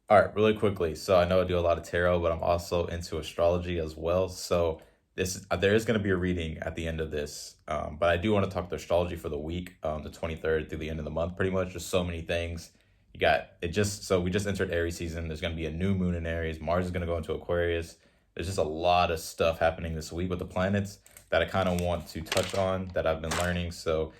All right, really quickly. So I know I do a lot of tarot, but I'm also into astrology as well. So there is going to be a reading at the end of this, but I do want to talk the astrology for the week, the 23rd through the end of the month, pretty much. Just so many things. You got it. We just entered Aries season. There's going to be a new moon in Aries. Mars is going to go into Aquarius. There's just a lot of stuff happening this week with the planets that I kind of want to touch on that I've been learning. So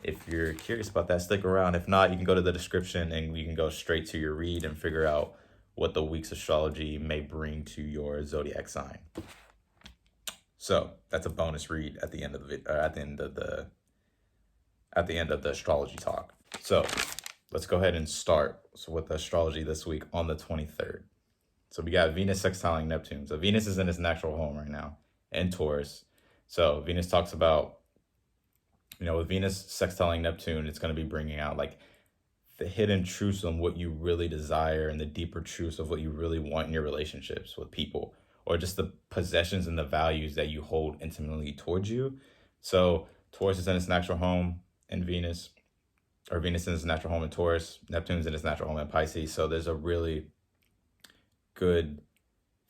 if you're curious about that, stick around. If not, you can go to the description and you can go straight to your read and figure out what the week's astrology may bring to your zodiac sign. So that's a bonus read at the end of the at the end of the astrology talk. So let's go ahead and start with the astrology this week on the 23rd. So we got Venus sextiling Neptune. So Venus is in its natural home right now in Taurus. So Venus talks about, with Venus sextiling Neptune, it's going to be bringing out like the hidden truths on what you really desire and the deeper truths of what you really want in your relationships with people, or just the possessions and the values that you hold intimately towards you. So Taurus is in its natural home in Venus, or Venus in its natural home in Taurus. Neptune's in its natural home in Pisces. So there's a really good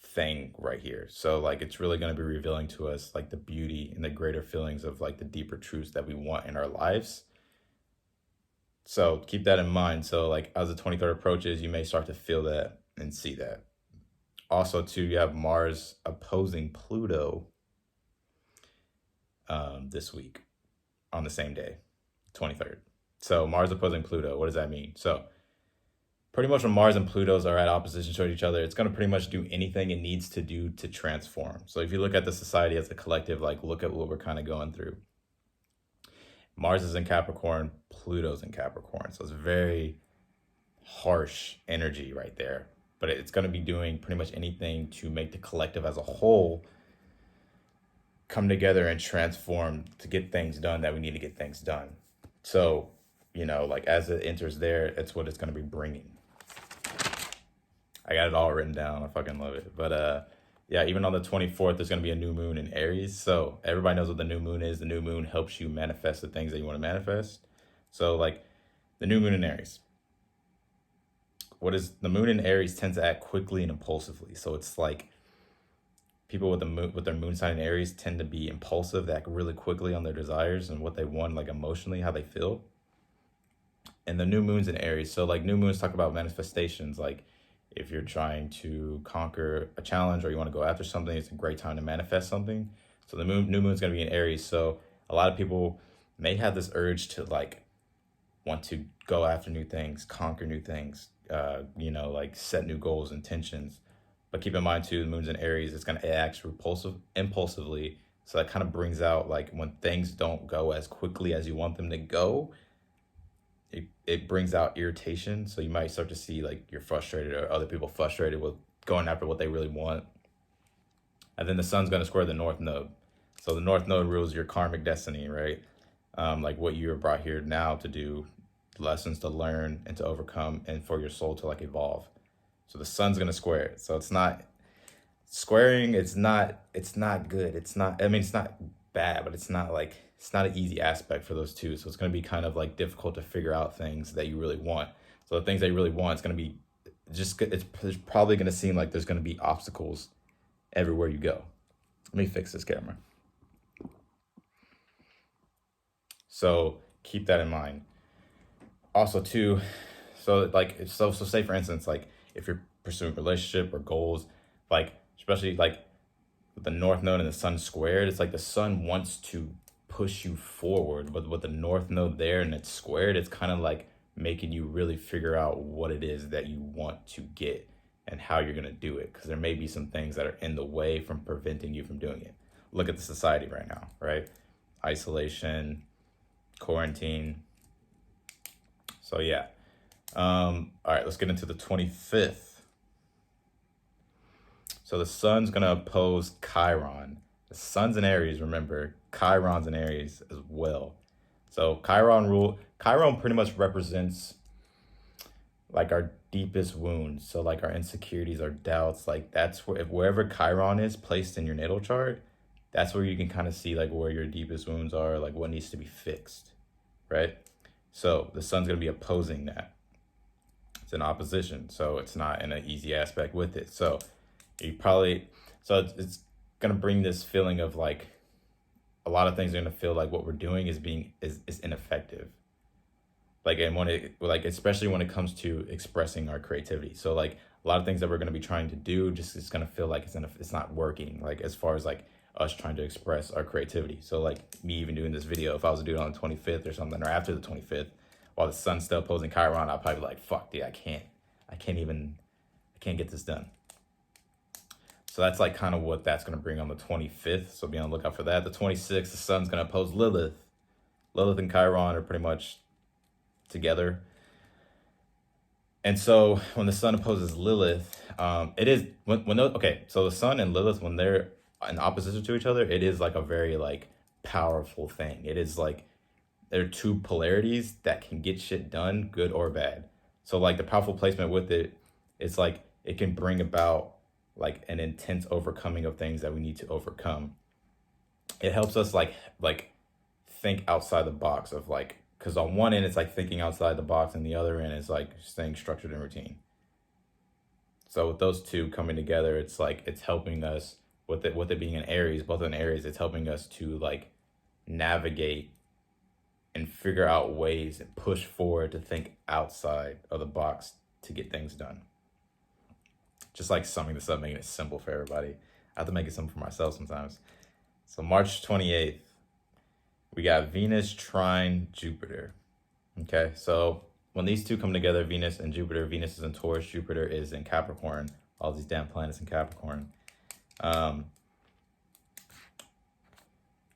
thing right here. So like it's really going to be revealing to us like the beauty and the greater feelings of like the deeper truths that we want in our lives. So keep that in mind. So like as the 23rd approaches, you may start to feel that and see that. Also too, you have Mars opposing Pluto this week on the same day, 23rd. So Mars opposing Pluto, what does that mean? So pretty much when Mars and Plutos are at opposition to each other, it's going to pretty much do anything it needs to do to transform. So if you look at the society as a collective, like look at what we're kind of going through. Mars is in Capricorn, Pluto's in Capricorn. So it's very harsh energy right there. But it's going to be doing pretty much anything to make the collective as a whole come together and transform to get things done that we need to get things done. So, like as it enters there, it's what it's going to be bringing. I got it all written down. I fucking love it. But yeah, even on the 24th, there's going to be a new moon in Aries. So everybody knows what the new moon is. The new moon helps you manifest the things that you want to manifest. So like the new moon in Aries. The moon in Aries tends to act quickly and impulsively. So it's like people with their moon sign in Aries tend to be impulsive, they act really quickly on their desires and what they want, like emotionally, how they feel. And the new moon's in Aries. So like new moons talk about manifestations, like if you're trying to conquer a challenge or you want to go after something, it's a great time to manifest something. So the new moon's going to be in Aries. So a lot of people may have this urge to like want to go after new things, conquer new things, like set new goals, intentions. But keep in mind too, the moon's in Aries, it's going to act impulsively. So that kind of brings out like when things don't go as quickly as you want them to go, it brings out irritation. So you might start to see like you're frustrated or other people frustrated with going after what they really want. And then the sun's going to square the north node. So the north node rules your karmic destiny, right? Like what you're brought here now to do, lessons to learn and to overcome, and for your soul to like evolve. So the sun's going to square it. So it's not squaring. It's not good. It's not bad, but it's not an easy aspect for those two. So it's going to be kind of like difficult to figure out things that you really want. So the things that you really want, it's going to be it's probably going to seem like there's going to be obstacles everywhere you go. Let me fix this camera. So keep that in mind. Also too, so say for instance, like if you're pursuing a relationship or goals, like especially like with the north node and the sun squared, it's like the sun wants to push you forward, but with the north node there and it's squared, it's kind of like making you really figure out what it is that you want to get and how you're going to do it, because there may be some things that are in the way from preventing you from doing it. Look at the society right now, right? Isolation, quarantine. So yeah. All right, let's get into the 25th. So the sun's going to oppose Chiron. The sun's in Aries, remember. Chiron's in Aries as well. So Chiron pretty much represents like our deepest wounds. So like our insecurities, our doubts, like that's wherever Chiron is placed in your natal chart, that's where you can kind of see like where your deepest wounds are, like what needs to be fixed, right? So the sun's going to be opposing that. It's in opposition, so it's not in an easy aspect with it. So it's gonna bring this feeling of like a lot of things are gonna feel like what we're doing is ineffective. Like, and when it, like, especially when it comes to expressing our creativity. So like a lot of things that we're gonna be trying to do, just it's gonna feel like it's not working. Like as far as like us trying to express our creativity. So like me even doing this video, if I was to do it on the 25th or something, or after the 25th, while the sun's still opposing Chiron, I'll probably be like, fuck, dude, I can't get this done. So that's like kind of what that's gonna bring on the 25th. So be on the lookout for that. The 26th, the sun's gonna oppose Lilith. Lilith and Chiron are pretty much together. And so when the sun opposes Lilith, it is so the sun and Lilith, when they're in opposition to each other, it is like a very like powerful thing. It is like they're two polarities that can get shit done, good or bad. So like the powerful placement with it, it's like it can bring about like an intense overcoming of things that we need to overcome. It helps us like think outside the box of like, because on one end it's like thinking outside the box, and the other end is like staying structured and routine. So with those two coming together, it's like it's helping us with it being an Aries, both in Aries, it's helping us to like navigate and figure out ways and push forward to think outside of the box to get things done. Just like summing this up, making it simple for everybody. I have to make it simple for myself sometimes. So March 28th, we got Venus trine Jupiter. Okay, so when these two come together, Venus and Jupiter, Venus is in Taurus, Jupiter is in Capricorn. All these damn planets in Capricorn.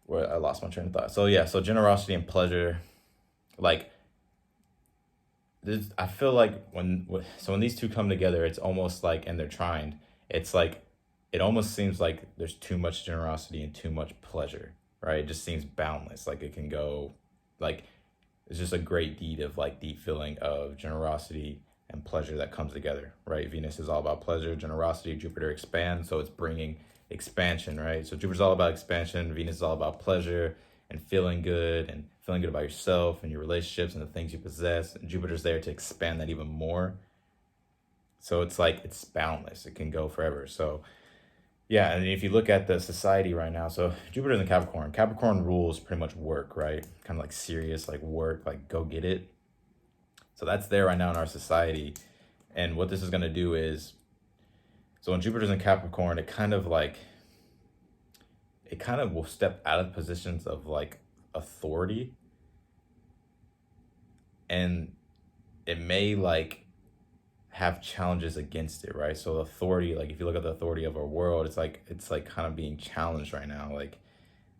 Where I lost my train of thought. So yeah, so generosity and pleasure, like I feel like when these two come together, it's almost like, and they're trined, it's like it almost seems like there's too much generosity and too much pleasure, right? It just seems boundless. Like it can go, like it's just a great deed of like deep feeling of generosity and pleasure that comes together, right? Venus is all about pleasure, generosity. Jupiter expands, so it's bringing expansion, right? So Jupiter's all about expansion, Venus is all about pleasure and feeling good about yourself and your relationships and the things you possess. And Jupiter's there to expand that even more. So it's like it's boundless, it can go forever. So yeah, and if you look at the society right now, so Jupiter's in Capricorn. Capricorn rules pretty much work, right? Kind of like serious, like work, like go get it. So that's there right now in our society. And what this is going to do is, so when Jupiter's in Capricorn, it kind of will step out of positions of like authority. And it may like have challenges against it, right? So authority, like if you look at the authority of our world, it's like kind of being challenged right now. Like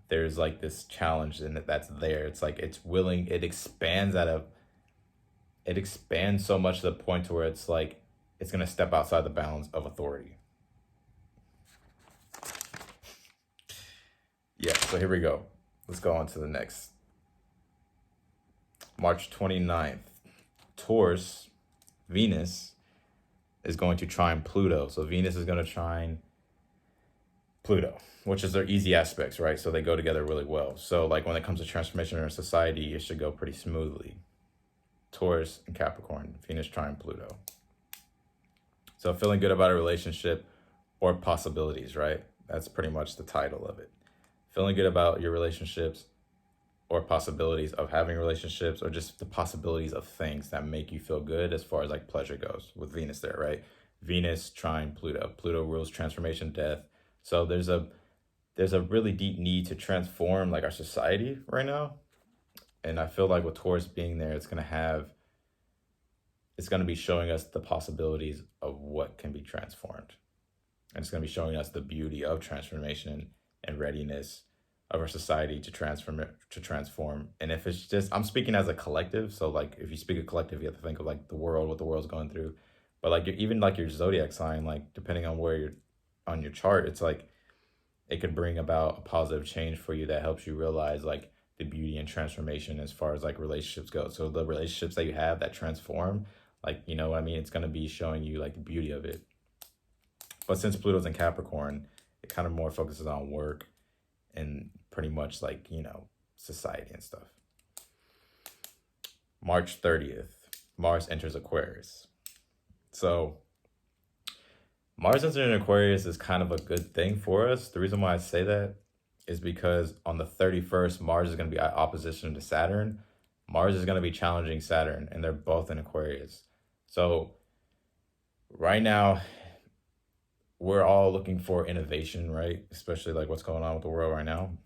there's like this challenge and that's there. It's like it expands so much to the point to where it's like it's gonna step outside the bounds of authority. Yeah, so here we go. Let's go on to the next. March 29th, Taurus, Venus is going to trine Pluto. So Venus is going to trine Pluto, which is their easy aspects, right? So they go together really well. So like when it comes to transformation in our society, it should go pretty smoothly. Taurus and Capricorn, Venus trine Pluto. So feeling good about a relationship or possibilities, right? That's pretty much the title of it. Feeling good about your relationships or possibilities of having relationships, or just the possibilities of things that make you feel good as far as like pleasure goes with Venus there, right? Venus trine Pluto. Pluto rules transformation, death. So there's a really deep need to transform like our society right now. And I feel like with Taurus being there, it's going to be showing us the possibilities of what can be transformed. And it's going to be showing us the beauty of transformation and readiness of our society to transform. And if it's just, I'm speaking as a collective. So like, if you speak a collective, you have to think of like the world, what the world's going through. But like even like your zodiac sign, like depending on where you're on your chart, it's like, it could bring about a positive change for you that helps you realize like the beauty and transformation as far as like relationships go. So the relationships that you have that transform, like, you know what I mean? It's going to be showing you like the beauty of it. But since Pluto's in Capricorn, it kind of more focuses on work and pretty much like, you know, society and stuff. March 30th, Mars enters Aquarius. So Mars entering Aquarius is kind of a good thing for us. The reason why I say that is because on the 31st, Mars is going to be at opposition to Saturn. Mars is going to be challenging Saturn, and they're both in Aquarius. So right now, we're all looking for innovation, right? Especially like what's going on with the world right now.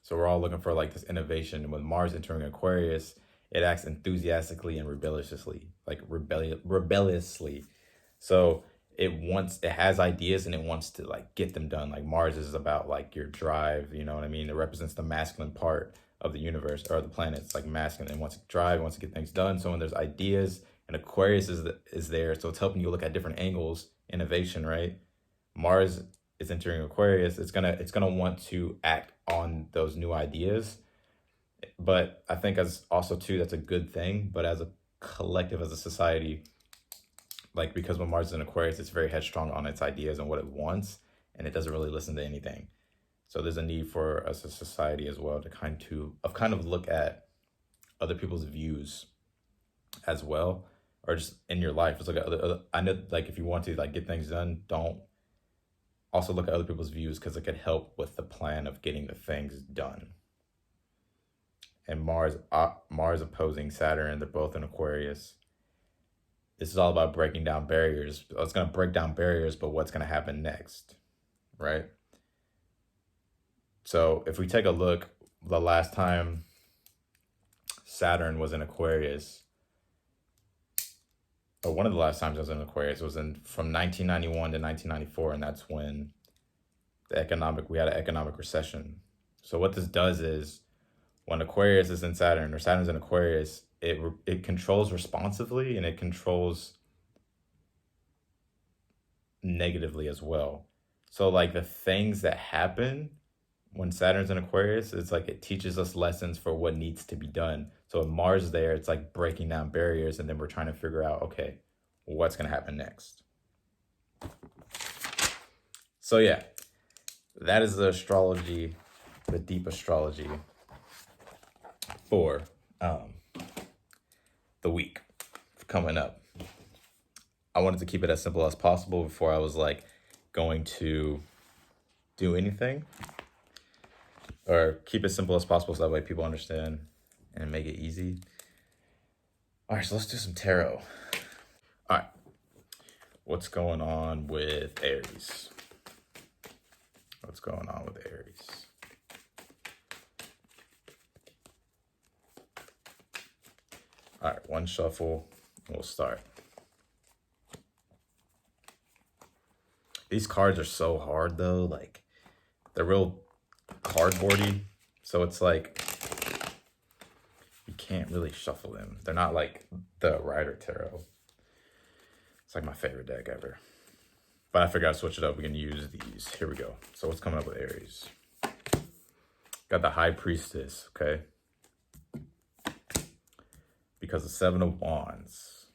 So we're all looking for like this innovation. And with Mars entering Aquarius, it acts enthusiastically and rebelliously, like rebelliously. So it has ideas and it wants to like get them done. Like Mars is about like your drive, you know what I mean? It represents the masculine part of the universe or the planet. It's like masculine. It wants to drive, it wants to get things done. So when there's ideas and Aquarius is there, so it's helping you look at different angles, innovation, right? Mars is entering Aquarius. It's gonna want to act on those new ideas. But I think as also too, that's a good thing. But as a collective, as a society, like because when Mars is in Aquarius, it's very headstrong on its ideas and what it wants, and it doesn't really listen to anything. So there's a need for us as a society as well to kind of look at other people's views as well, or just in your life. It's like I know, like if you want to like get things done, don't also look at other people's views because it could help with the plan of getting the things done. And Mars opposing Saturn, they're both in Aquarius. This is all about breaking down barriers. It's going to break down barriers, but what's going to happen next, right? So if we take a look, the last time Saturn was in Aquarius, or one of the last times I was in Aquarius, was from 1991 to 1994, and that's when we had an economic recession. So what this does is when Aquarius is in Saturn or Saturn's in Aquarius, it controls responsively and it controls negatively as well. So like the things that happen when Saturn's in Aquarius, it's like it teaches us lessons for what needs to be done. So with Mars there, it's like breaking down barriers, and then we're trying to figure out, okay, what's going to happen next. So yeah, that is the astrology, the deep astrology for the week coming up. I wanted to keep it as simple as possible before I was like going to do anything, or keep it simple as possible so that way people understand and make it easy. All right, so let's do some tarot. All right, what's going on with Aries? What's going on with Aries? All right, one shuffle, and we'll start. These cards are so hard though, like they're real cardboardy. So it's like, you can't really shuffle them. They're not like the Rider Tarot. It's like my favorite deck ever. But I figured I'd switch it up. We can use these. Here we go. So what's coming up with Aries? Got the High Priestess, okay? Because the Seven of Wands.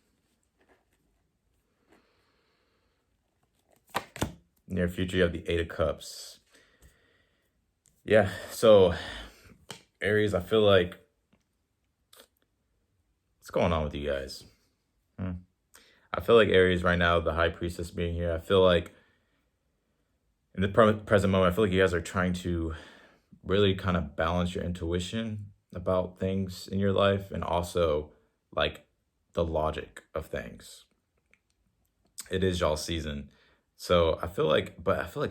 Near future, you have the Eight of Cups. Yeah, so Aries, I feel like, what's going on with you guys? I feel like Aries right now, the High Priestess being here, I feel like in the present moment, I feel like you guys are trying to really kind of balance your intuition about things in your life and also like the logic of things. It is y'all season. So I feel like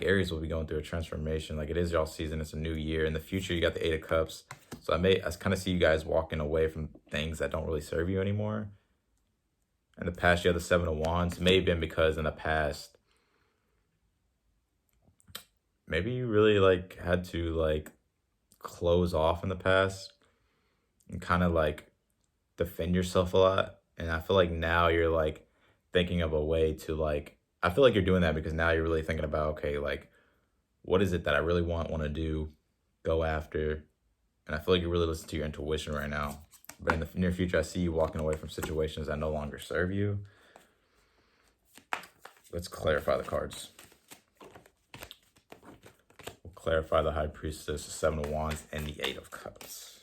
Aries will be going through a transformation. Like it is y'all season. It's a new year. In the future, you got the Eight of Cups. So I kind of see you guys walking away from things that don't really serve you anymore. In the past, you have the Seven of Wands. May have been because in the past, maybe you really like had to like close off in the past and kind of like defend yourself a lot. And I feel like now you're like thinking of a way to like, I feel like you're doing that because now you're really thinking about, okay, like what is it that I really want to do, go after? And I feel like you really listen to your intuition right now. But in the near future, I see you walking away from situations that no longer serve you. Let's clarify the cards. We'll clarify the High Priestess, the Seven of Wands, and the Eight of Cups.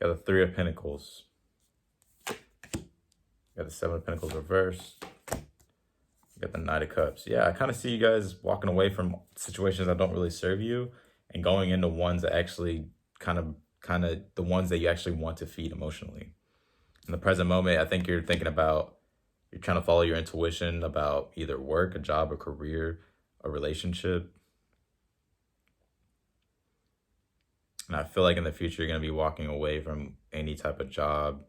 You Got the Three of Pentacles. Got the Seven of Pentacles reversed. Got the Knight of Cups. Yeah, I kind of see you guys walking away from situations that don't really serve you and going into ones that actually kind of the ones that you actually want to feed emotionally. In the present moment, I think you're thinking about, you're trying to follow your intuition about either work, a job, a career, a relationship. And I feel like in the future, you're going to be walking away from any type of job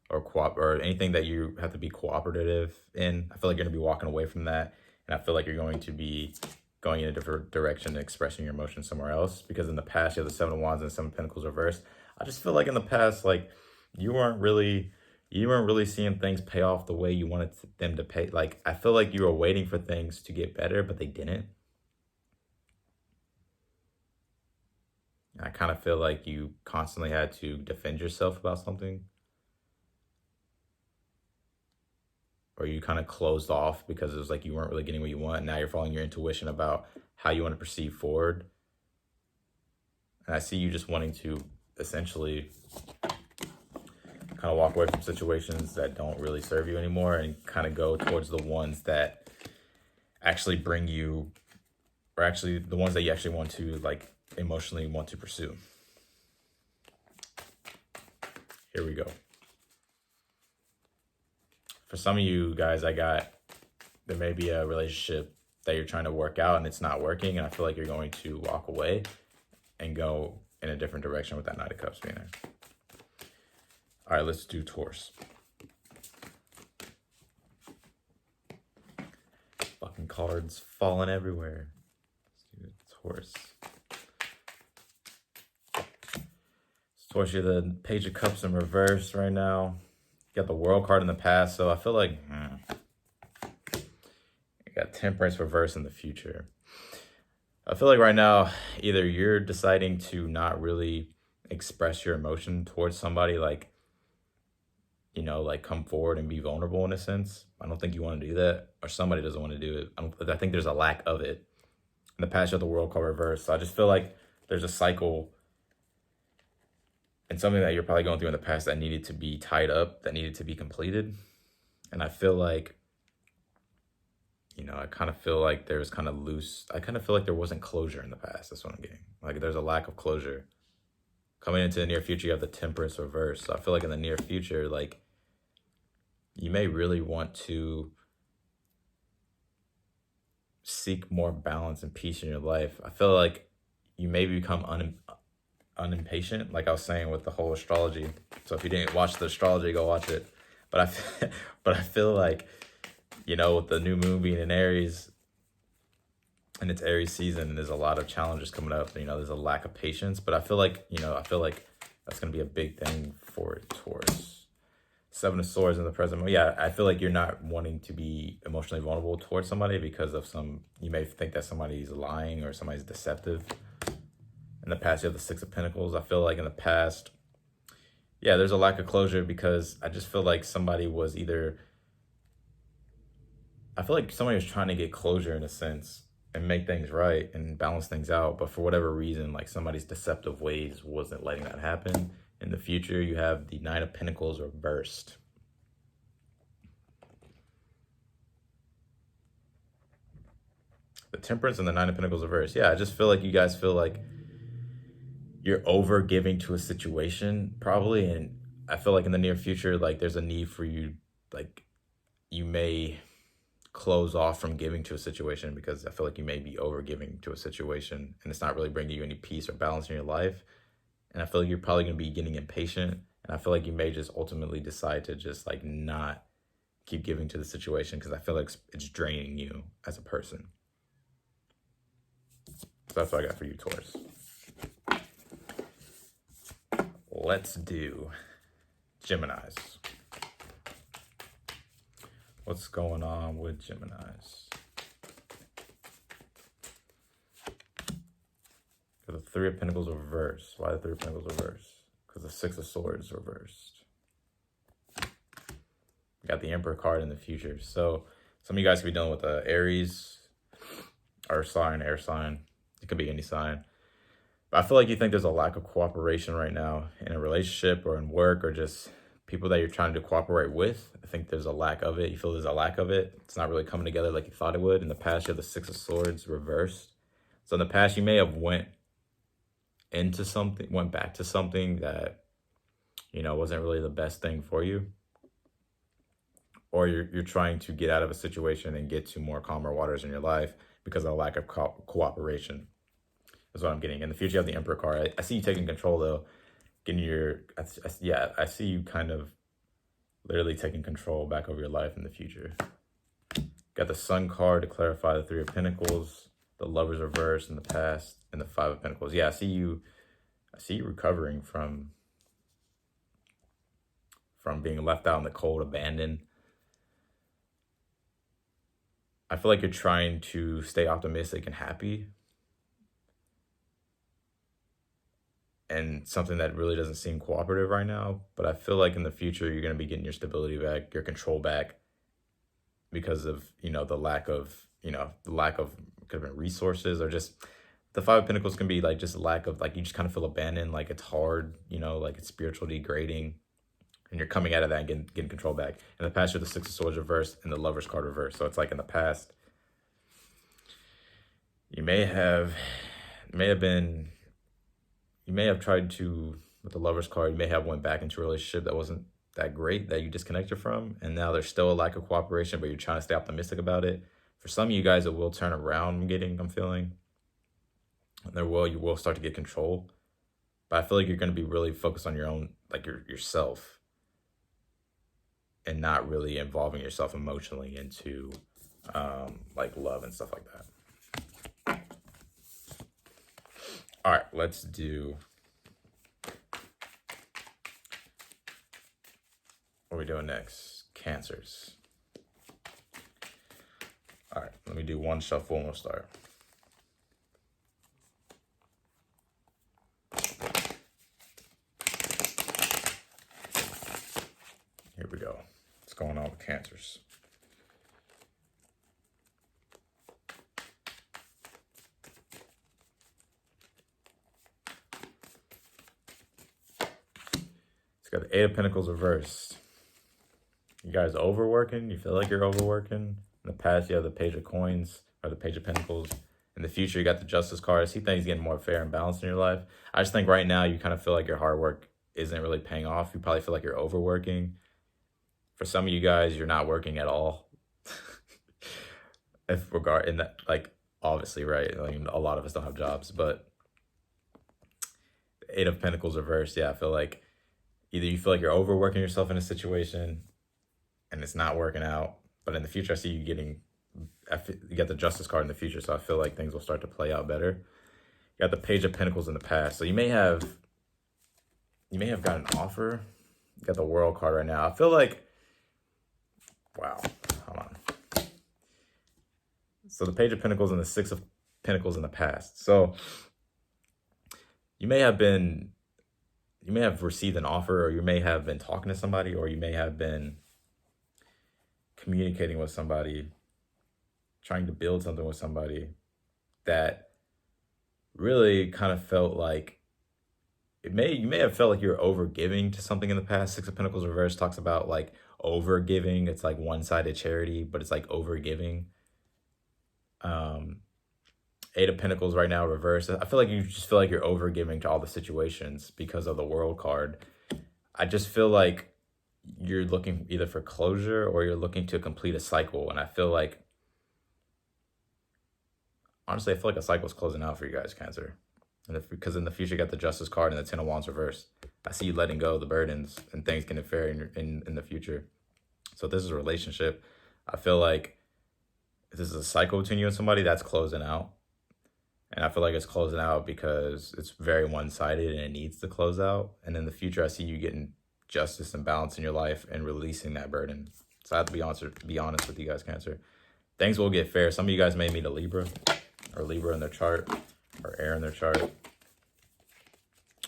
or anything that you have to be cooperative in. I feel like you're going to be walking away from that. And I feel like you're going to be going in a different direction and expressing your emotions somewhere else. Because in the past, you have the Seven of Wands and the Seven of Pentacles reversed. I just feel like in the past, like you weren't really seeing things pay off the way you wanted them to pay. Like, I feel like you were waiting for things to get better, but they didn't. I kind of feel like you constantly had to defend yourself about something. Or you kind of closed off because it was like you weren't really getting what you want. Now you're following your intuition about how you want to proceed forward. And I see you just wanting to essentially kind of walk away from situations that don't really serve you anymore and kind of go towards the ones that actually bring you, or actually the ones that you actually want to, like, emotionally want to pursue. Here we go. For some of you guys, there may be a relationship that you're trying to work out and it's not working, and I feel like you're going to walk away and go in a different direction with that Knight of Cups being there. All right, let's do Taurus. Fucking cards falling everywhere. Let's do Taurus. Taurus, you're the Page of Cups in reverse right now. You got the World card in the past, so I feel like you got Temperance reverse in the future. I feel like right now, either you're deciding to not really express your emotion towards somebody, like, you know, like come forward and be vulnerable in a sense. I don't think you want to do that, or somebody doesn't want to do it. I think there's a lack of it. In the past, you have the World card reverse, so I just feel like there's a cycle and something that you're probably going through in the past that needed to be tied up, that needed to be completed. And I feel like, you know, I kind of feel like there's kind of loose. I kind of feel like there wasn't closure in the past. That's what I'm getting. Like there's a lack of closure. Coming into the near future, you have the Temperance reverse. So I feel like in the near future, like you may really want to seek more balance and peace in your life. I feel like you may become unimpatient, like I was saying with the whole astrology. So if you didn't watch the astrology, go watch it. But I feel like, you know, with the new moon being in Aries and it's Aries season, there's a lot of challenges coming up. You know, there's a lack of patience, but I feel like that's going to be a big thing for Taurus. Seven of Swords in the present moment. Yeah, I feel like you're not wanting to be emotionally vulnerable towards somebody because of you may think that somebody's lying or somebody's deceptive. In the past, you have the Six of Pentacles. I feel like in the past, yeah, there's a lack of closure because I just feel like somebody was trying to get closure in a sense and make things right and balance things out. But for whatever reason, like somebody's deceptive ways wasn't letting that happen. In the future, you have the Nine of Pentacles reversed. The Temperance and the Nine of Pentacles reversed. Yeah, I just feel like you guys feel like you're over giving to a situation probably. And I feel like in the near future, like there's a need for you, like you may close off from giving to a situation because I feel like you may be over giving to a situation and it's not really bringing you any peace or balance in your life. And I feel like you're probably going to be getting impatient. And I feel like you may just ultimately decide to just like not keep giving to the situation because I feel like it's draining you as a person. So that's what I got for you, Taurus. Let's do Geminis. What's going on with Geminis? The Three of Pentacles reversed. Why the Three of Pentacles reversed? Because the Six of Swords reversed. We got the Emperor card in the future. So some of you guys could be dealing with Aries, or sign, air sign. It could be any sign. But I feel like you think there's a lack of cooperation right now in a relationship or in work or just people that you're trying to cooperate with. I think there's a lack of it. You feel there's a lack of it. It's not really coming together like you thought it would. In the past, you have the Six of Swords reversed. So in the past, you may have went back to something that, you know, wasn't really the best thing for you. Or you're trying to get out of a situation and get to more calmer waters in your life because of a lack of cooperation. That's what I'm getting. In the future, you have the Emperor card. I see you taking control, though. I see you kind of literally taking control back over your life in the future. Got the Sun card to clarify the Three of Pentacles, the Lovers reverse in the past, and the Five of Pentacles. Yeah, I see you recovering from being left out in the cold, abandoned. I feel like you're trying to stay optimistic and happy. And something that really doesn't seem cooperative right now. But I feel like in the future, you're going to be getting your stability back, your control back, because of, you know, the lack of could have been resources, or just the Five of Pentacles can be like just a lack of, like, you just kind of feel abandoned, like it's hard, you know, like it's spiritual degrading. And you're coming out of that and getting control back. In the past, you're the Six of Swords reversed and the Lovers card reversed. So it's like in the past, you may have tried to, with the Lovers card, you may have went back into a relationship that wasn't that great, that you disconnected from. And now there's still a lack of cooperation, but you're trying to stay optimistic about it. For some of you guys, it will turn around, I'm feeling. And you will start to get control. But I feel like you're going to be really focused on your own, like yourself. And not really involving yourself emotionally into like love and stuff like that. All right, let's do, what are we doing next? Cancers. All right, let me do one shuffle and we'll start. Here we go. What's going on with Cancers? It's got the Eight of Pentacles reversed. You guys overworking? You feel like you're overworking? In the past, you have the Page of Coins or the Page of Pentacles. In the future, you got the Justice card. I see things getting more fair and balanced in your life. I just think right now you kind of feel like your hard work isn't really paying off. You probably feel like you're overworking. For some of you guys, you're not working at all. Obviously, right? I mean, a lot of us don't have jobs, but the Eight of Pentacles reversed. Yeah, I feel like either you feel like you're overworking yourself in a situation and it's not working out, but in the future, I see you got the Justice card in the future, so I feel like things will start to play out better. You got the Page of Pentacles in the past, so you may have got an offer. You got the World card right now. I feel like, wow, hold on. So the Page of Pentacles and the Six of Pentacles in the past. So you may have received an offer, or you may have been talking to somebody, or you may have been communicating with somebody, trying to build something with somebody that really kind of felt like you may have felt like you're over giving to something in the past. Six of Pentacles reverse talks about like over giving. It's like one-sided charity, but it's like over giving. Eight of Pentacles right now reverse. I feel like you just feel like you're over giving to all the situations because of the World card. I just feel like you're looking either for closure or you're looking to complete a cycle. And I feel like, honestly, I feel like a cycle is closing out for you guys, Cancer. Because in the future, you got the Justice card and the Ten of Wands reversed. I see you letting go of the burdens and things getting fair in the future. So if this is a relationship, I feel like if this is a cycle between you and somebody, that's closing out. And I feel like it's closing out because it's very one-sided and it needs to close out. And in the future, I see you getting justice and balance in your life and releasing that burden. So I have to be honest with you guys, Cancer. Things will get fair. Some of you guys may meet a Libra or Libra in their chart or air in their chart.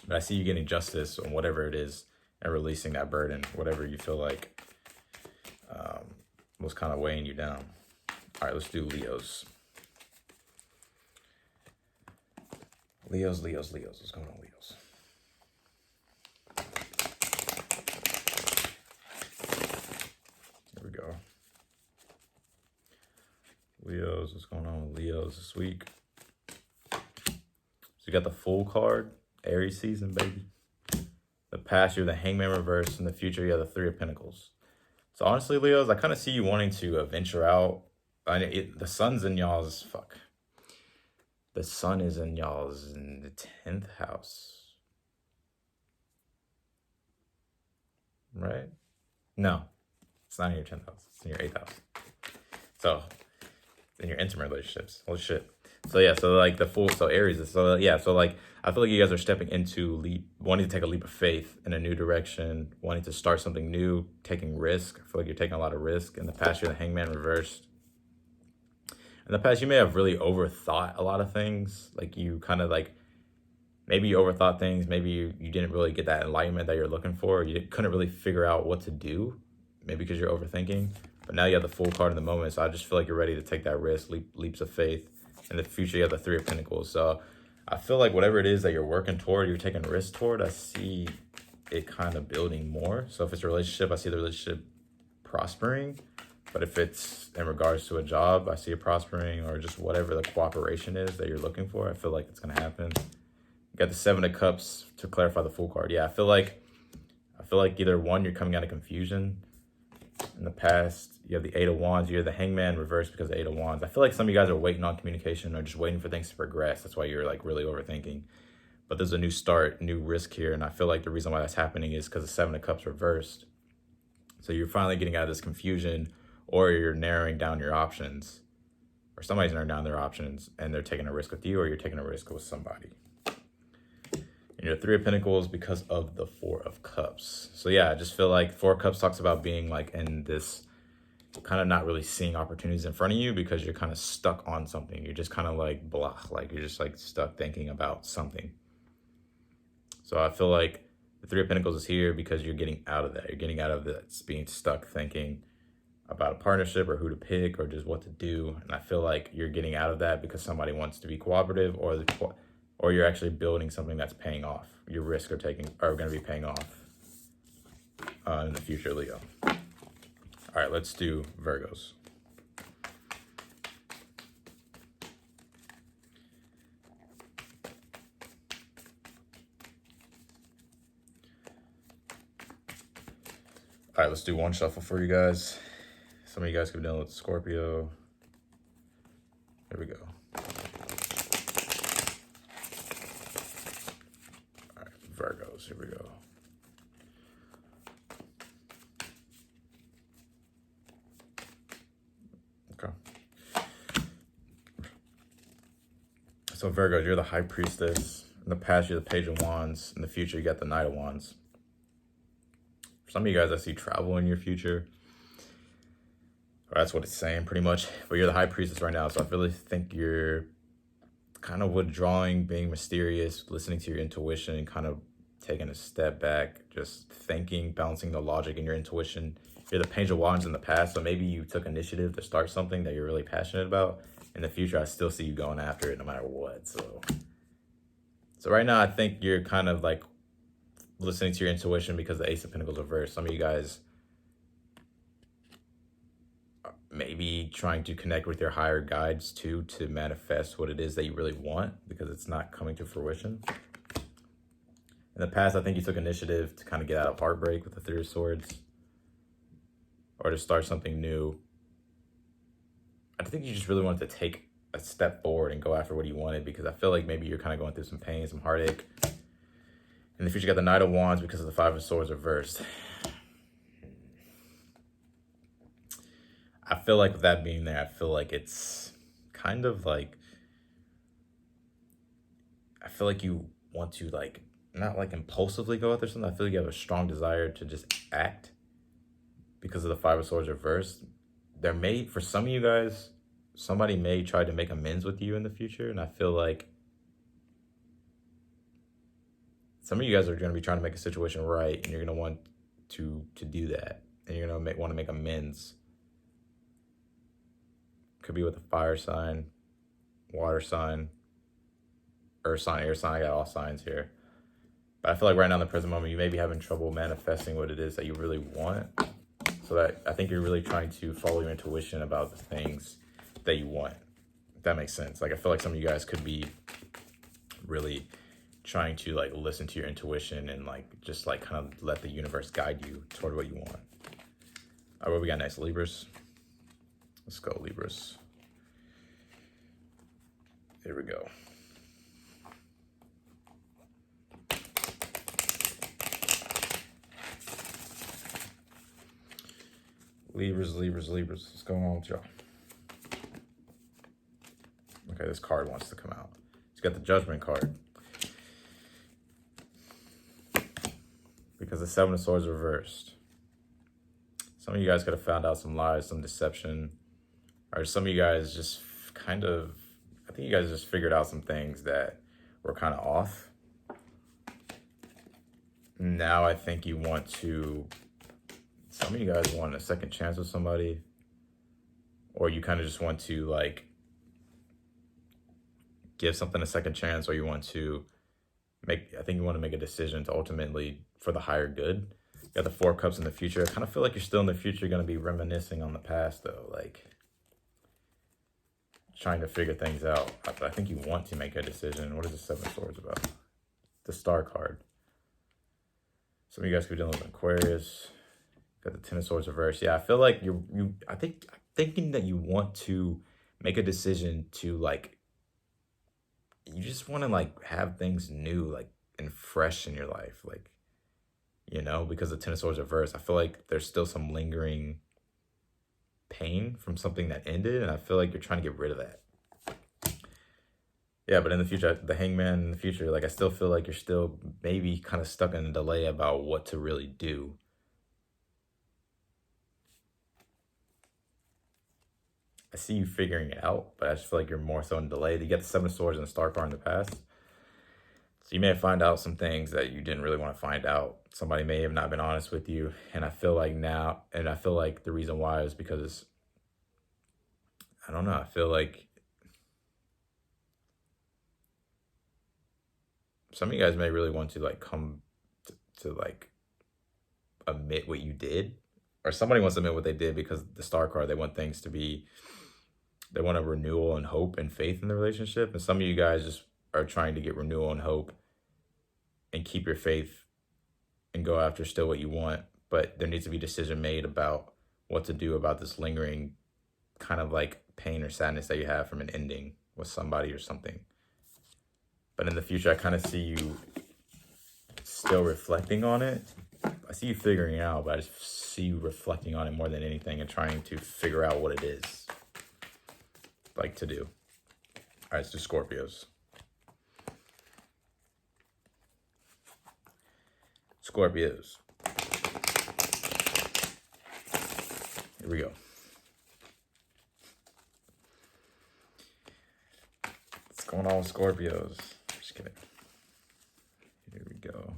But I see you getting justice on whatever it is and releasing that burden, whatever you feel like was kind of weighing you down. All right, let's do Leos. Leos. What's going on, Leos? Here we go. Leos, what's going on with Leos this week? So you got the Fool card, Aries season, baby. The past, you're the Hangman reverse. In the future, you have the Three of Pentacles. So honestly, Leos, I kind of see you wanting to venture out. The sun's in y'all's, the sun is in y'all's in the 10th house. Right? No, it's not in your 10th house. It's in your 8th house. So, in your intimate relationships. Holy shit. So yeah, so like the Fool, so Aries, so yeah, so like I feel like you guys are stepping into wanting to take a leap of faith in a new direction, wanting to start something new, taking risk. I feel like you're taking a lot of risk. In the past, you're the Hangman reversed. In the past, you may have really overthought a lot of things. Like you kind of like, maybe you overthought things. Maybe you didn't really get that enlightenment that you're looking for. You couldn't really figure out what to do, maybe because you're overthinking. But now you have the Fool card in the moment. So I just feel like you're ready to take that risk, leaps of faith. In the future, you have the Three of Pentacles. So I feel like whatever it is that you're working toward, you're taking risks toward, I see it kind of building more. So if it's a relationship, I see the relationship prospering. But if it's in regards to a job, I see it prospering, or just whatever the cooperation is that you're looking for, I feel like it's going to happen. You got the Seven of Cups to clarify the Fool card. Yeah, I feel like either one, you're coming out of confusion. In the past, you have the Eight of Wands. You're the Hangman reversed because of the Eight of Wands. I feel like some of you guys are waiting on communication or just waiting for things to progress. That's why you're like really overthinking. But there's a new start, new risk here. And I feel like the reason why that's happening is because the Seven of Cups reversed. So you're finally getting out of this confusion, or you're narrowing down your options, or somebody's narrowing down their options and they're taking a risk with you, or you're taking a risk with somebody. And your Three of Pentacles because of the Four of Cups. So yeah, I just feel like Four of Cups talks about being like in this kind of not really seeing opportunities in front of you because you're kind of stuck on something. You're just kind of like blah, like you're just like stuck thinking about something. So I feel like the Three of Pentacles is here because you're getting out of that. You're getting out of this being stuck thinking about a partnership or who to pick or just what to do. And I feel like you're getting out of that because somebody wants to be cooperative, or you're actually building something that's paying off. Your risks are going to be paying off in the future, Leo. All right, let's do Virgos. All right, let's do one shuffle for you guys. Some of you guys could be dealing with Scorpio. Here we go. All right, Virgos, here we go. So Virgo, you're the High Priestess. In the past, you're the Page of Wands. In the future, you got the Knight of Wands. For some of you guys, I see travel in your future. Or that's what it's saying, pretty much. But you're the High Priestess right now, so I really think you're kind of withdrawing, being mysterious, listening to your intuition, and kind of taking a step back, just thinking, balancing the logic and your intuition. You're the Page of Wands in the past, so maybe you took initiative to start something that you're really passionate about. In the future, I still see you going after it no matter what. So right now, I think you're kind of like listening to your intuition because the Ace of Pentacles reversed. Some of you guys maybe trying to connect with your higher guides too to manifest what it is that you really want because it's not coming to fruition. In the past, I think you took initiative to kind of get out of heartbreak with the Three of Swords or to start something new. I think you just really wanted to take a step forward and go after what you wanted because I feel like maybe you're kind of going through some pain, some heartache. In the future, you got the Knight of Wands because of the Five of Swords reversed. I feel like with that being there, I feel like it's kind of like, I feel like you want to like, not like impulsively go after something. I feel like you have a strong desire to just act because of the Five of Swords reversed. For some of you guys, somebody may try to make amends with you in the future. And I feel like some of you guys are going to be trying to make a situation right. And you're going to want to do that. And you're going to want to make amends. Could be with a fire sign, water sign. earth sign, air sign. I got all signs here. But I feel like right now in the present moment, you may be having trouble manifesting what it is that you really want. So that I think you're really trying to follow your intuition about the things that you want. If that makes sense. Like, I feel like some of you guys could be really trying to like listen to your intuition and like just like kind of let the universe guide you toward what you want. All right, what we got next? Libras. Let's go, Libras. Here we go. Libras, Libras, Libras. What's going on with y'all? Okay, this card wants to come out. It's got the Judgment card. Because the Seven of Swords reversed. Some of you guys could have found out some lies, some deception. Or some of you guys just kind of, I think you guys just figured out some things that were kind of off. Now I think you want to, some of you guys want a second chance with somebody. Or you kind of just want to like give something a second chance, or you want to make, I think you want to make a decision to ultimately for the higher good. You got the Four of Cups in the future. I kind of feel like you're still in the future. You're going to be reminiscing on the past though, like trying to figure things out. I think you want to make a decision. What is the Seven of Swords about? The Star card. Some of you guys could be dealing with Aquarius. Got the Ten of Swords reversed. Yeah, I feel like I'm thinking that you want to make a decision to like, you just want to like have things new, like, and fresh in your life. Like, you know, because the Ten of Swords reversed, I feel like there's still some lingering pain from something that ended. And I feel like you're trying to get rid of that. Yeah, but in the future, the Hangman in the future, like I still feel like you're still maybe kind of stuck in a delay about what to really do. I see you figuring it out, but I just feel like you're more so in delay. You get the Seven of Swords and the Star card in the past. So you may have found out some things that you didn't really want to find out. Somebody may have not been honest with you. And I feel like now, and I feel like the reason why is because, I don't know, I feel like some of you guys may really want to like come to like admit what you did, or somebody wants to admit what they did because the Star card, they want things to be, they want a renewal and hope and faith in the relationship. And some of you guys just are trying to get renewal and hope and keep your faith and go after still what you want. But there needs to be a decision made about what to do about this lingering kind of like pain or sadness that you have from an ending with somebody or something. But in the future, I kind of see you still reflecting on it. I see you figuring it out, but I just see you reflecting on it more than anything and trying to figure out what it is like to do. All right, let's do Scorpios. Scorpios. Here we go. What's going on with Scorpios? Just kidding. Here we go.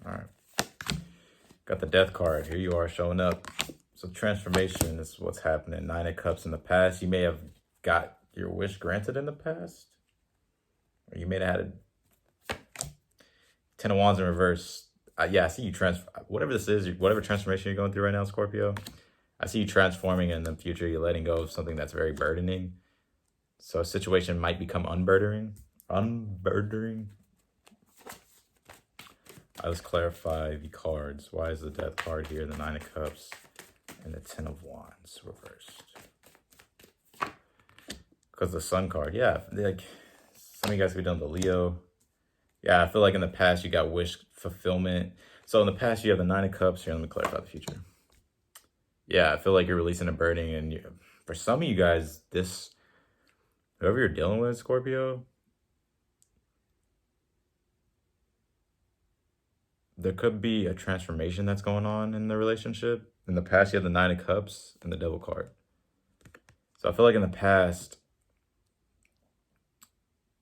All right. Got the Death card. Here you are showing up. So transformation is what's happening. Nine of Cups in the past. You may have got your wish granted in the past. Or you may have had a Ten of Wands in reverse. Yeah, I see you whatever this is, whatever transformation you're going through right now, Scorpio. I see you transforming, and in the future you're letting go of something that's very burdening. So a situation might become unburdening. Let's clarify the cards. Why is the Death card here, the Nine of Cups, and the Ten of Wands reversed? Because the Sun card, yeah, like some of you guys could be done with Leo. Yeah, I feel like in the past you got wish fulfillment. So in the past you have the Nine of Cups. Here, let me clarify the future. Yeah, I feel like you're releasing a burden, and for some of you guys, whoever you're dealing with, Scorpio, there could be a transformation that's going on in the relationship. In the past, you have the Nine of Cups and the Devil card. So I feel like in the past,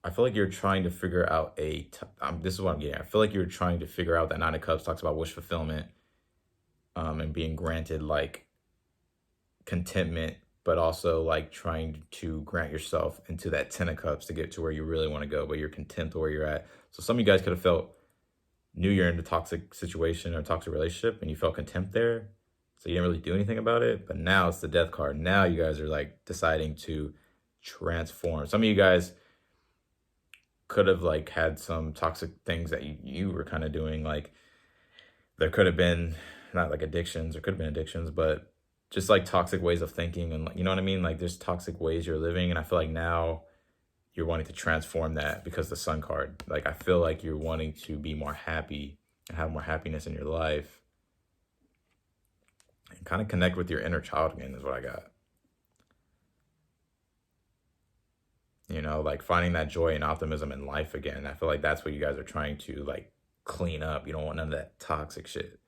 I feel like you're trying to figure out this is what I'm getting at. I feel like you're trying to figure out that Nine of Cups talks about wish fulfillment and being granted like contentment but also like trying to grant yourself into that 10 of cups to get to where you really want to go, but you're content to where you're at. So some of you guys could have felt knew you're in a toxic situation or toxic relationship and you felt contempt there. So you didn't really do anything about it. But now it's the death card. Now you guys are like deciding to transform. Some of you guys could have like had some toxic things that you were kind of doing. Like there could have been not like addictions, or could have been addictions, but just like toxic ways of thinking. And you know what I mean? Like there's toxic ways you're living. And I feel like now you're wanting to transform that because the Sun card. Like I feel like you're wanting to be more happy and have more happiness in your life and kind of connect with your inner child again is what I got. You know, like finding that joy and optimism in life again. I feel like that's what you guys are trying to like clean up. You don't want none of that toxic shit.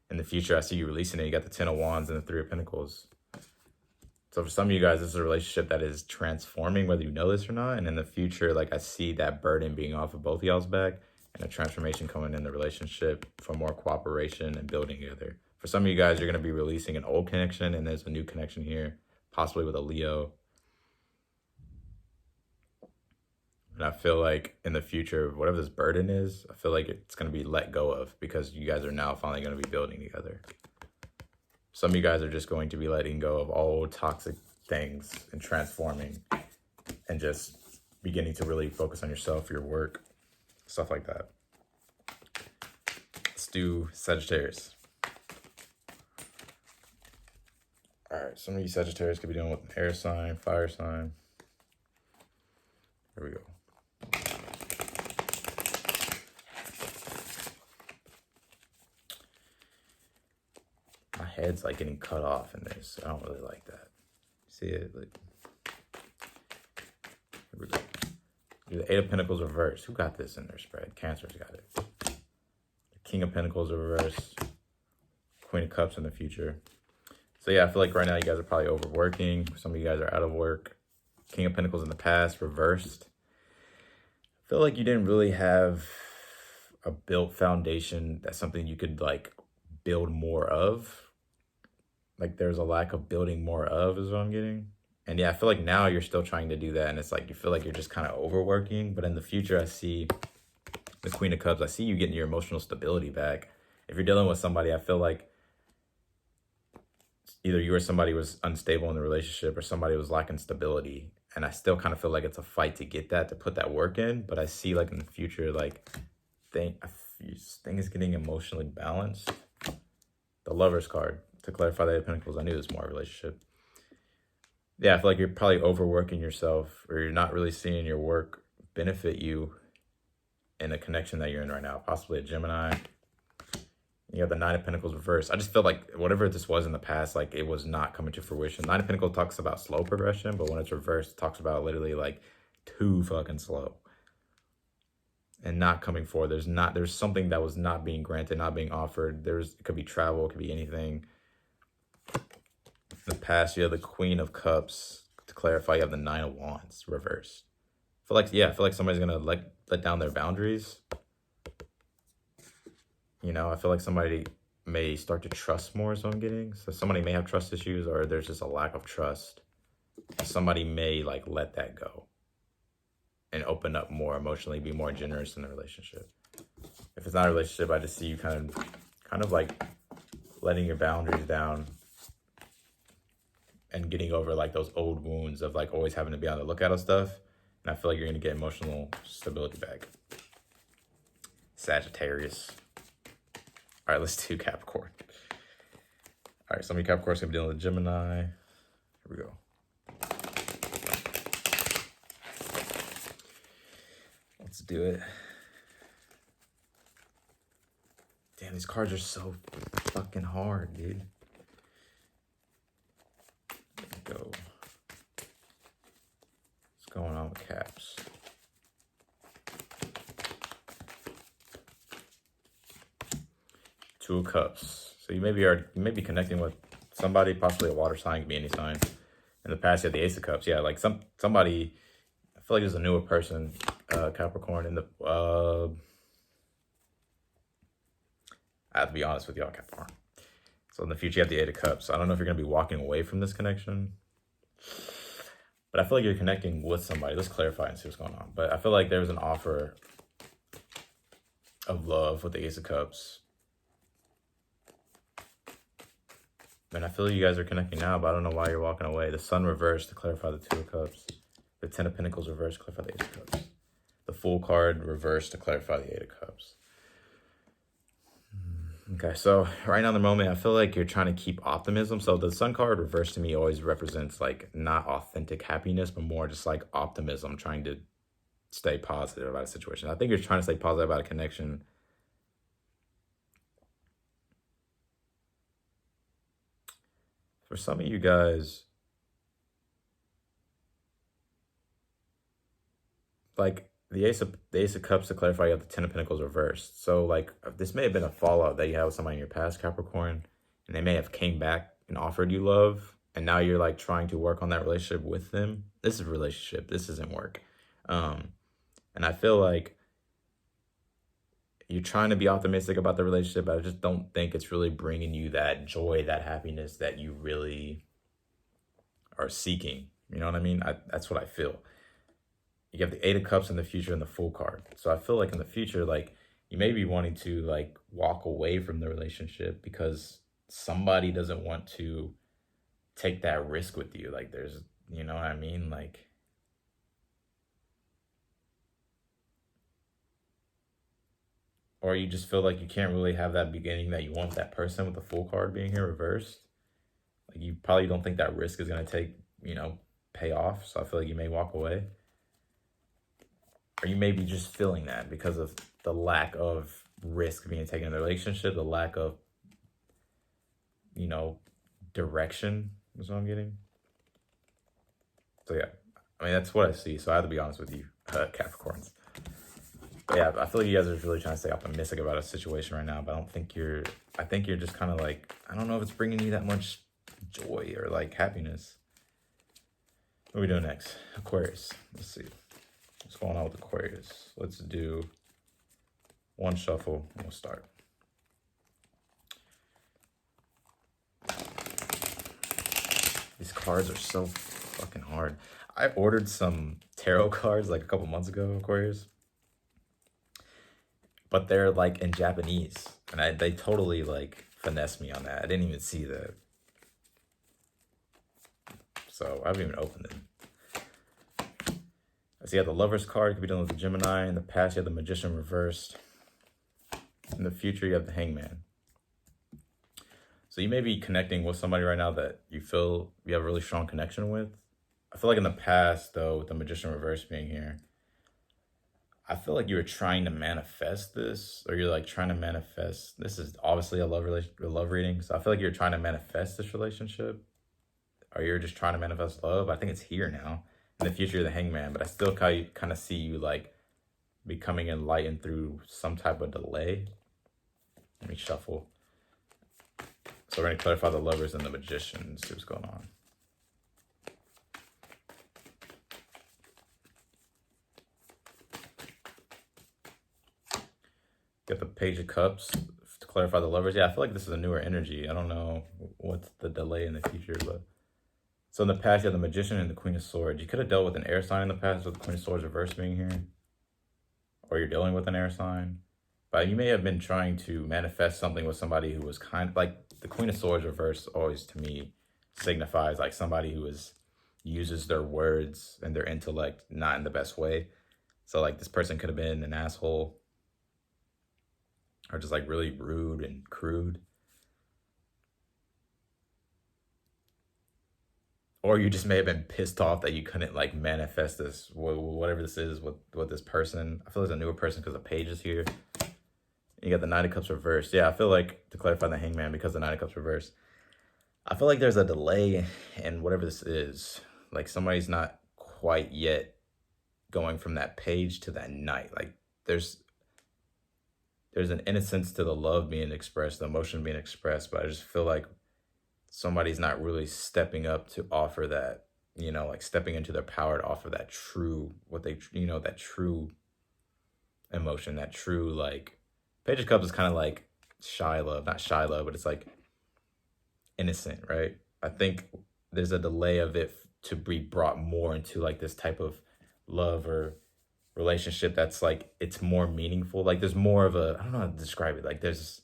In the future, I see you releasing it. You got the 10 of Wands and the 3 of Pentacles. So for some of you guys, this is a relationship that is transforming, whether you know this or not. And in the future, like I see that burden being off of both of y'all's back and a transformation coming in the relationship for more cooperation and building together. For some of you guys, you're going to be releasing an old connection and there's a new connection here, possibly with a Leo. And I feel like in the future, whatever this burden is, I feel like it's going to be let go of because you guys are now finally going to be building together. Some of you guys are just going to be letting go of all toxic things and transforming and just beginning to really focus on yourself, your work, stuff like that. Let's do Sagittarius. All right, some of you Sagittarius could be dealing with an air sign, fire sign. Here we go. My head's like getting cut off in this. I don't really like that. See it? Like, here we go. Do the 8 of Pentacles reversed. Who got this in their spread? Cancer's got it. The King of Pentacles reversed. Queen of Cups in the future. So yeah, I feel like right now you guys are probably overworking. Some of you guys are out of work. King of Pentacles in the past reversed. I feel like you didn't really have a built foundation. That's something you could like build more of. Like there's a lack of building more of is what I'm getting. And yeah, I feel like now you're still trying to do that. And it's like, you feel like you're just kind of overworking. But in the future, I see the Queen of Cups. I see you getting your emotional stability back. If you're dealing with somebody, I feel like either you or somebody was unstable in the relationship or somebody was lacking stability. And I still kind of feel like it's a fight to get that, to put that work in. But I see like in the future, like thing is getting emotionally balanced. The Lover's card, to clarify the 8 of Pentacles, I knew this more relationship. Yeah, I feel like you're probably overworking yourself or you're not really seeing your work benefit you in the connection that you're in right now. Possibly a Gemini. You have the 9 of Pentacles reversed. I just feel like whatever this was in the past, like it was not coming to fruition. 9 of Pentacles talks about slow progression, but when it's reversed, it talks about literally like too fucking slow and not coming forward. There's something that was not being granted, not being offered. It could be travel, it could be anything. In the past, you have the Queen of Cups. To clarify, you have the 9 of Wands reversed. I feel like somebody's gonna let down their boundaries. You know, I feel like somebody may start to trust more is what I'm getting. So somebody may have trust issues or there's just a lack of trust. Somebody may like let that go and open up more emotionally, be more generous in the relationship. If it's not a relationship, I just see you kind of like letting your boundaries down and getting over like those old wounds of like always having to be on the lookout of stuff. And I feel like you're going to get emotional stability back. Sagittarius. All right, let's do Capricorn. All right, some of you Capricorns going to be dealing with Gemini. Here we go. Let's do it. Damn, these cards are so fucking hard, dude. There we go. What's going on with Caps? Two of Cups. So you may be connecting with somebody, possibly a water sign, could be any sign. In the past, you had the Ace of Cups. Yeah, like somebody. I feel like there's a newer person, Capricorn. In the I have to be honest with y'all, Capricorn. So in the future, you have the 8 of Cups. I don't know if you're gonna be walking away from this connection. But I feel like you're connecting with somebody. Let's clarify and see what's going on. But I feel like there was an offer of love with the Ace of Cups. And I feel you guys are connecting now, but I don't know why you're walking away. The Sun reversed to clarify the Two of Cups. The Ten of Pentacles reversed to clarify the Ace of Cups. The Fool card reversed to clarify the Eight of Cups. Okay, so right now in the moment, I feel like you're trying to keep optimism. So the Sun card reversed to me always represents like not authentic happiness, but more just like optimism, trying to stay positive about a situation. I think you're trying to stay positive about a connection. For some of you guys, like the Ace of Cups to clarify, you have the Ten of Pentacles reversed. So like this may have been a fallout that you had with somebody in your past, Capricorn, and they may have came back and offered you love, and now you're like trying to work on that relationship with them. This is a relationship. This isn't work. And I feel like you're trying to be optimistic about the relationship, but I just don't think it's really bringing you that joy, that happiness that you really are seeking. You know what I mean? That's what I feel. You have the Eight of Cups in the future and the Fool card. So I feel like in the future, like you may be wanting to like walk away from the relationship because somebody doesn't want to take that risk with you. Like there's, you know what I mean? Like, or you just feel like you can't really have that beginning that you want that person with the Fool card being here reversed. Like you probably don't think that risk is going to take, you know, pay off. So I feel like you may walk away. Or you may be just feeling that because of the lack of risk being taken in the relationship, the lack of, you know, direction is what I'm getting. So yeah, I mean, that's what I see. So I have to be honest with you, Capricorns. But yeah, I feel like you guys are really trying to stay optimistic about a situation right now, but I think you're just kind of like, I don't know if it's bringing you that much joy or like happiness. What are we doing next? Aquarius. Let's see. What's going on with Aquarius? Let's do one shuffle and we'll start. These cards are so fucking hard. I ordered some tarot cards like a couple months ago, Aquarius. But they're like in Japanese. And they totally like finessed me on that. I didn't even see that. So I haven't even opened it. So you have the Lover's card, could be dealing with the Gemini. In the past, you have the Magician reversed. In the future, you have the Hangman. So you may be connecting with somebody right now that you feel you have a really strong connection with. I feel like in the past, though, with the Magician reversed being here, I feel like you were trying to manifest this, or you're like trying to manifest. This is obviously a love reading. So I feel like you're trying to manifest this relationship, or you're just trying to manifest love. I think it's here now. In the future, the Hangman, but I still kind of see you like becoming enlightened through some type of delay. Let me shuffle. So we're going to clarify the Lovers and the Magician and see what's going on. Got the Page of Cups to clarify the Lovers. Yeah, I feel like this is a newer energy. I don't know what's the delay in the future, but so in the past, you have the Magician and the Queen of Swords. You could have dealt with an air sign in the past with the Queen of Swords reverse being here. Or you're dealing with an air sign. But you may have been trying to manifest something with somebody who was kind of like the Queen of Swords reverse always to me signifies like somebody who uses their words and their intellect not in the best way. So like this person could have been an asshole or just like really rude and crude. Or you just may have been pissed off that you couldn't like manifest this, whatever this is with this person. I feel like it's a newer person because the Page is here. You got the Knight of Cups reversed. Yeah, I feel like to clarify the Hangman because the Knight of Cups reversed. I feel like there's a delay in whatever this is. Like somebody's not quite yet going from that Page to that Knight. Like there's an innocence to the love being expressed, the emotion being expressed, but I just feel like somebody's not really stepping up to offer that, you know, like stepping into their power to offer that true, what they, you know, that true emotion, that true, like, Page of Cups is kind of like shy love, not shy love, but it's like innocent, right? I think there's a delay of it to be brought more into like this type of love or relationship that's like it's more meaningful. Like there's more of a, I don't know how to describe it. Like there's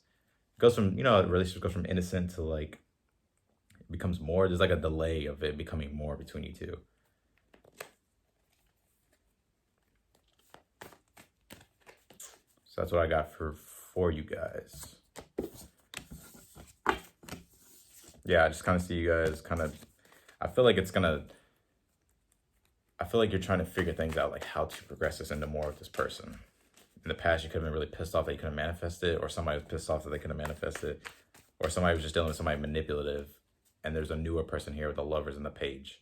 it goes from, you know, a relationship goes from innocent to like it becomes more. There's like a delay of it becoming more between you two. So that's what I got for you guys. Yeah, I just kind of see you guys kind of, I feel like you're trying to figure things out, like how to progress this into more with this person. In the past, you could have been really pissed off that you couldn't manifest it, or somebody was pissed off that they couldn't manifest it, or somebody was just dealing with somebody manipulative, and there's a newer person here with the Lovers in the Page.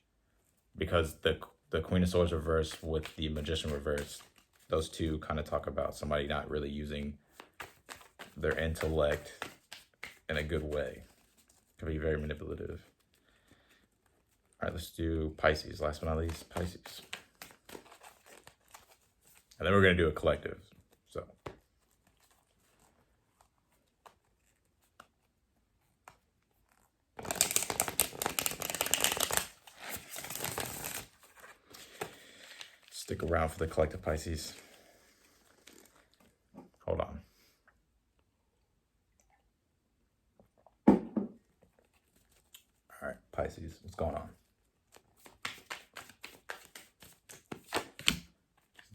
Because the Queen of Swords reversed with the Magician reversed, those two kind of talk about somebody not really using their intellect in a good way. Can be very manipulative. All right, let's do Pisces. Last but not least, Pisces. And then we're going to do a collective. So. Stick around for the collective, Pisces. Hold on. All right, Pisces, what's going on?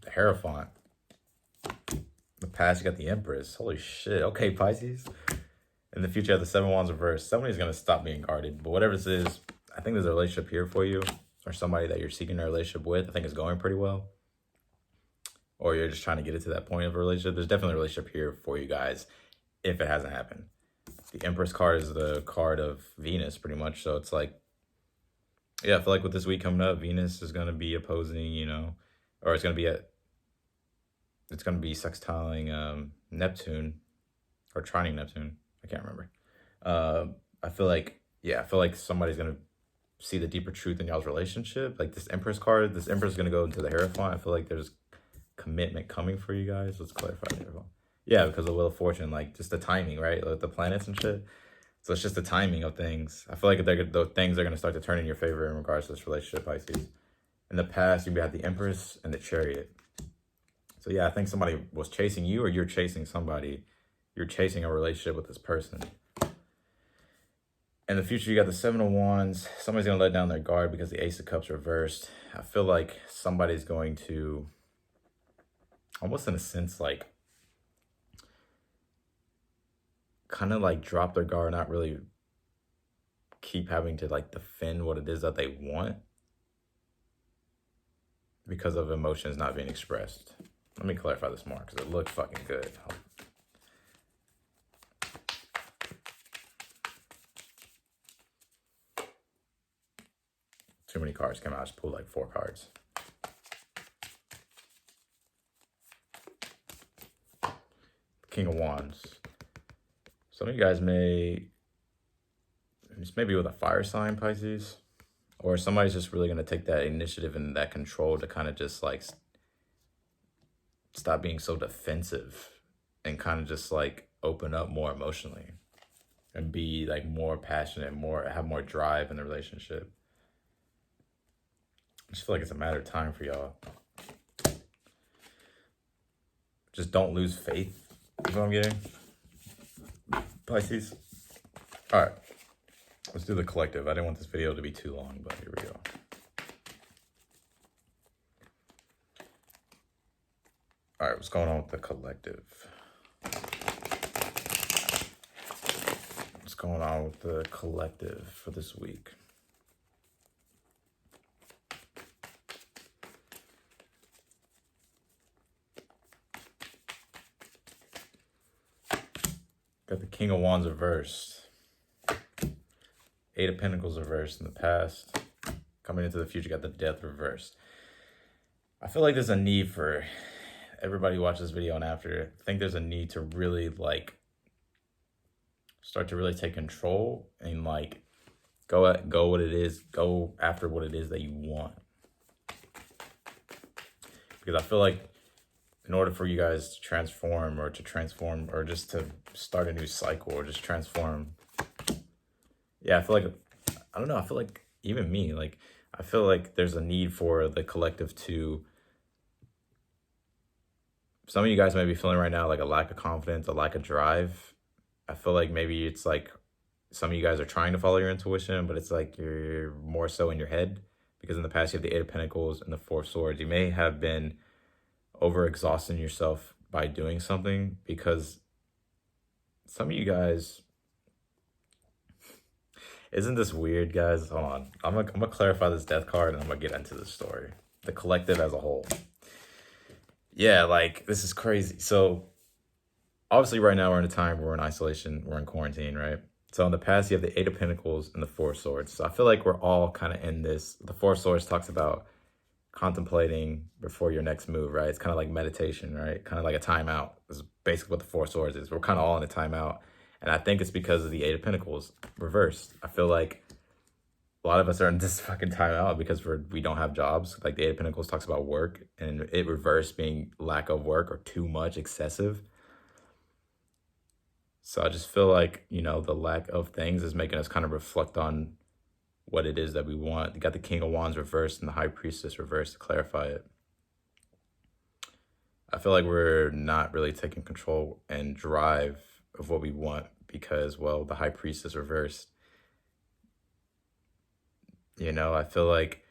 The Hierophant. The past, you got the Empress. Holy shit. Okay, Pisces. In the future, you have the Seven Wands reversed. Somebody's going to stop being guarded. But whatever this is, I think there's a relationship here for you. Or somebody that you're seeking a relationship with. I think it's going pretty well. Or you're just trying to get it to that point of a relationship. There's definitely a relationship here for you guys if it hasn't happened. The Empress card is the card of Venus, pretty much. So it's like, yeah, I feel like with this week coming up, Venus is going to be opposing, you know, or it's going to be sextiling Neptune, or trining Neptune. I can't remember. I feel like somebody's going to see the deeper truth in y'all's relationship. Like this Empress card, this Empress is going to go into the Hierophant. I feel like there's commitment coming for you guys. Let's clarify the Hierophant. Yeah, because of Wheel of Fortune, like just the timing, right? Like the planets and shit. So it's just the timing of things. I feel like those things are going to start to turn in your favor in regards to this relationship, Pisces. In the past, you had the Empress and the Chariot. So yeah, I think somebody was chasing you, or you're chasing somebody. You're chasing a relationship with this person. In the future, you got the Seven of Wands. Somebody's going to let down their guard because the Ace of Cups reversed. I feel like somebody's going to, almost in a sense, like, kind of like drop their guard, not really keep having to like defend what it is that they want because of emotions not being expressed. Let me clarify this more because it looks fucking good. Too many cards came out. I just pulled like 4 cards. King of Wands. Some of you guys may be with a fire sign, Pisces, or somebody's just really going to take that initiative and that control to kind of just like stop being so defensive and kind of just like open up more emotionally and be like more passionate, have more drive in the relationship. I just feel like it's a matter of time for y'all. Just don't lose faith, is what I'm getting. Pisces. All right, let's do the collective. I didn't want this video to be too long, but here we go. All right, what's going on with the collective? What's going on with the collective for this week? Got the King of Wands reversed. 8 of Pentacles reversed in the past. Coming into the future, got the Death reversed. I feel like there's a need for everybody who watches this video and after. I think there's a need to really like start to really take control and like go after what it is that you want. Because I feel like in order for you guys to transform or just to start a new cycle or just transform. Yeah, I feel like, I don't know, I feel like even me, like, I feel like there's a need for the collective to, some of you guys may be feeling right now like a lack of confidence, a lack of drive. I feel like maybe it's like some of you guys are trying to follow your intuition, but it's like you're more so in your head, because in the past you have the Eight of Pentacles and the Four of Swords. You may have been overexhausting yourself by doing something, because some of you guys, isn't this weird, guys? Hold on. I'm gonna clarify this death card and I'm gonna get into the story. The collective as a whole. Yeah, like, this is crazy. So obviously right now we're in a time where we're in isolation, we're in quarantine, right? So in the past you have the Eight of Pentacles and the Four of Swords. So I feel like we're all kind of in this. The Four of Swords talks about contemplating before your next move, right? It's kind of like meditation, right? Kind of like a timeout is basically what the Four of Swords is. We're kind of all in a timeout. And I think it's because of the Eight of Pentacles reversed. I feel like a lot of us are in this fucking timeout because we don't have jobs. Like the Eight of Pentacles talks about work, and it reversed being lack of work or too much, excessive. So I just feel like, you know, the lack of things is making us kind of reflect on what it is that we want. You got the King of Wands reversed and the High Priestess reversed to clarify it. I feel like we're not really taking control and drive of what we want because, well, the High Priestess reversed. You know, I feel like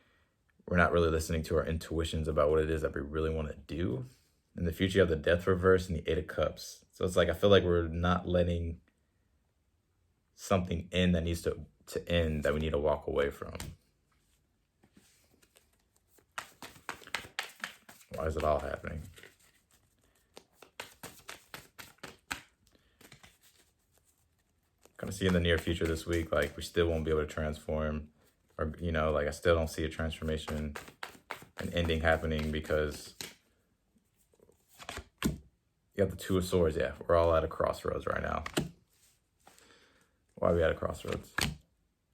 we're not really listening to our intuitions about what it is that we really want to do. In the future, you have the Death reverse and the Eight of Cups. So it's like, I feel like we're not letting something in that needs to end, that we need to walk away from. Why is it all happening? Kind of see in the near future this week, like we still won't be able to transform, or, you know, like I still don't see a transformation, an ending happening, because you have the Two of Swords. Yeah, we're all at a crossroads right now. Why are we at a crossroads?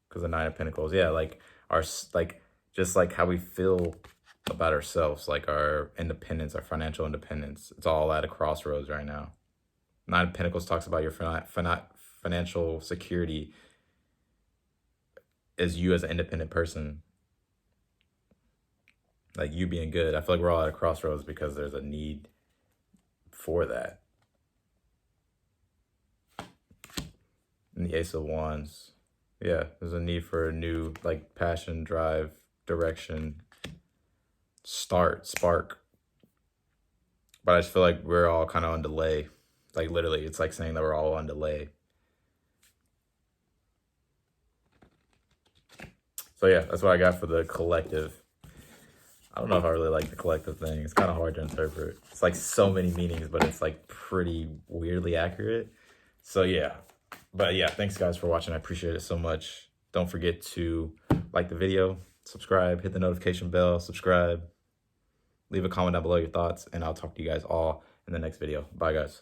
Because the Nine of Pentacles. Yeah, like just like how we feel about ourselves, like our independence, our financial independence. It's all at a crossroads right now. Nine of Pentacles talks about your financial security as you as an independent person. Like you being good. I feel like we're all at a crossroads because there's a need for that. And the Ace of Wands. Yeah, there's a need for a new, like, passion, drive, direction, spark. But I just feel like we're all kind of on delay. Like, literally, it's like saying that we're all on delay. So yeah, that's what I got for the collective. I don't know if I really like the collective thing. It's kind of hard to interpret. It's like so many meanings, but it's like pretty weirdly accurate. So yeah. But yeah, thanks guys for watching. I appreciate it so much. Don't forget to like the video, subscribe, hit the notification bell, subscribe, leave a comment down below your thoughts, and I'll talk to you guys all in the next video. Bye guys.